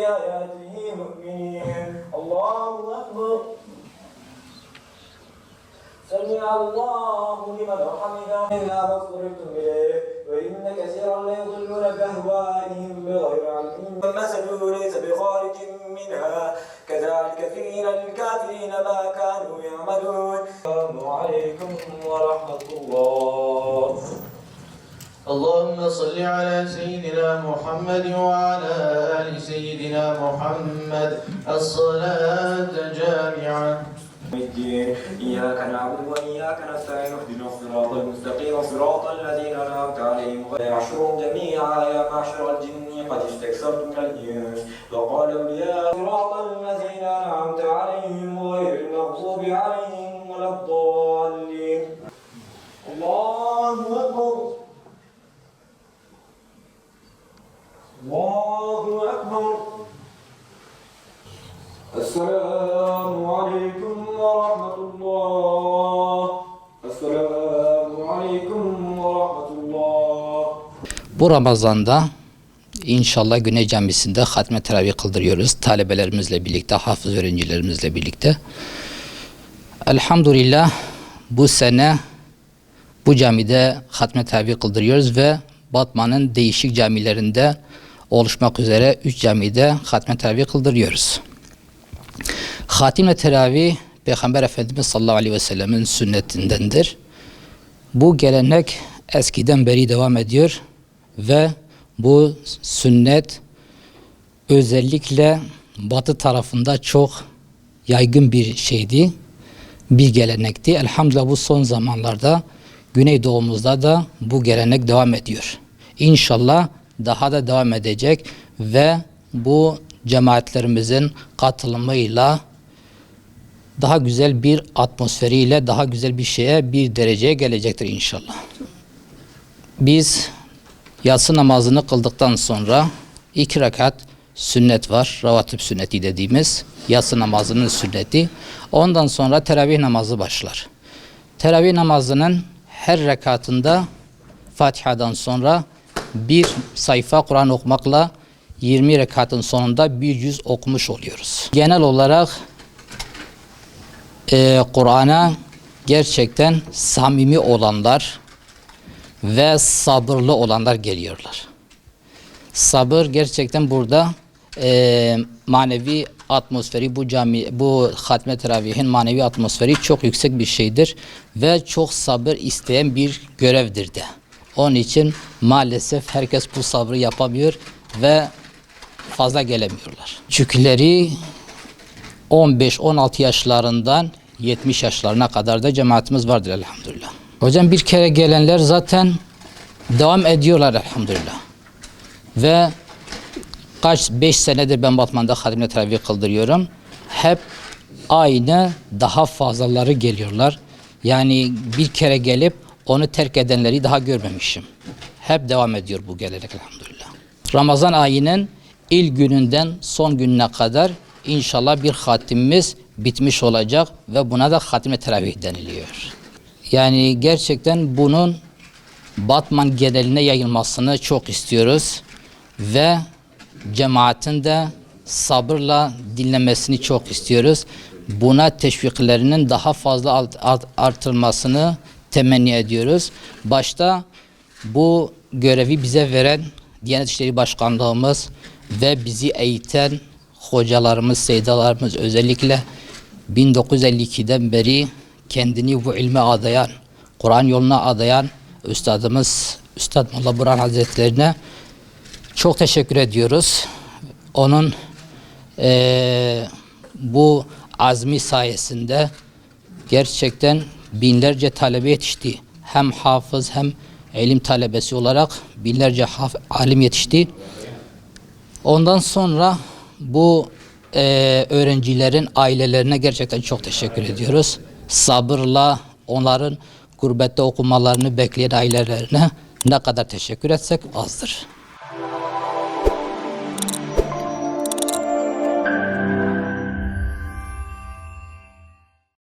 بآياته مؤمنين. الله أكبر. سمع الله لمن حمده. إلا ما اضطررتم إليه وإن كثيرا ليضلون بأهوائهم بغير علم. مثله ليس بخارج منها كذلك زين للكافرين ما كانوا يعملون. السلام عليكم ورحمة الله. اللهم صل على سيدنا محمد وعلى آل سيدنا محمد الصلاة جامعة. إياك نعبد وإياك نستعين اهدنا الصراط المستقيم صراط الذين أنعمت عليهم غير المغضوب جميعا يا معشر الجن قد استكثرتم من الإنس وقال أولياء صراط الذين أنعمت عليهم غير المغضوب عليهم ولا الضالين. الله أكبر. الله أكبر. السلام عليكم ورحمة الله. السلام عليكم ورحمة الله. Bu Ramazan'da inşallah Güney Camisi'nde hatme teravih kıldırıyoruz. Talebelerimizle birlikte, hafız öğrencilerimizle birlikte. Elhamdülillah bu sene bu camide hatme teravih kıldırıyoruz ve Batman'ın değişik camilerinde oluşmak üzere 3 camide hatme teravih kıldırıyoruz. Hatimle teravih Peygamber Efendimiz sallallahu aleyhi ve sellemin sünnetindendir. Bu gelenek eskiden beri devam ediyor ve bu sünnet özellikle Batı tarafında çok yaygın bir şeydi, bir gelenekti. Elhamdülillah bu son zamanlarda Güneydoğumuzda da bu gelenek devam ediyor. İnşallah daha da devam edecek ve bu cemaatlerimizin katılımıyla daha güzel bir atmosferiyle daha güzel bir şeye, bir dereceye gelecektir inşallah. Biz yatsı namazını kıldıktan sonra 2 rekat sünnet var. Ravatib sünneti dediğimiz yatsı namazının sünneti. Ondan sonra teravih namazı başlar. Teravih namazının her rekatında Fatiha'dan sonra bir sayfa Kur'an okumakla 20 rekatın sonunda bir cüz okumuş oluyoruz. Genel olarak Kur'an'a gerçekten samimi olanlar ve sabırlı olanlar geliyorlar. Sabır gerçekten burada manevi atmosferi, bu hatme teravihin manevi atmosferi çok yüksek bir şeydir ve çok sabır isteyen bir görevdir de. Onun için maalesef herkes bu sabrı yapamıyor ve fazla gelemiyorlar. Küçükleri 15-16 yaşlarından 70 yaşlarına kadar da cemaatimiz vardır elhamdülillah. Hocam bir kere gelenler zaten devam ediyorlar elhamdülillah. Ve 5 senedir ben Batman'da hatimle teravih kıldırıyorum. Hep aynı, daha fazlaları geliyorlar. Yani bir kere gelip onu terk edenleri daha görmemişim. Hep devam ediyor bu gelenek elhamdülillah. Ramazan ayının ilk gününden son gününe kadar İnşallah bir hatimimiz bitmiş olacak ve buna da hatimle teravih deniliyor. Yani gerçekten bunun Batman geneline yayılmasını çok istiyoruz ve cemaatin de sabırla dinlemesini çok istiyoruz. Buna teşviklerinin daha fazla artırılmasını temenni ediyoruz. Başta bu görevi bize veren Diyanet İşleri Başkanlığımız ve bizi eğiten hocalarımız, seydalarımız özellikle 1952'den beri kendini bu ilme adayan, Kur'an yoluna adayan üstadımız Üstad Molla Burhan Hazretlerine çok teşekkür ediyoruz. Onun bu azmi sayesinde gerçekten binlerce talebe yetişti. Hem hafız hem ilim talebesi olarak binlerce alim yetişti. Ondan sonra bu öğrencilerin ailelerine gerçekten çok teşekkür ediyoruz. Sabırla onların gurbette okumalarını bekleyen ailelerine ne kadar teşekkür etsek azdır.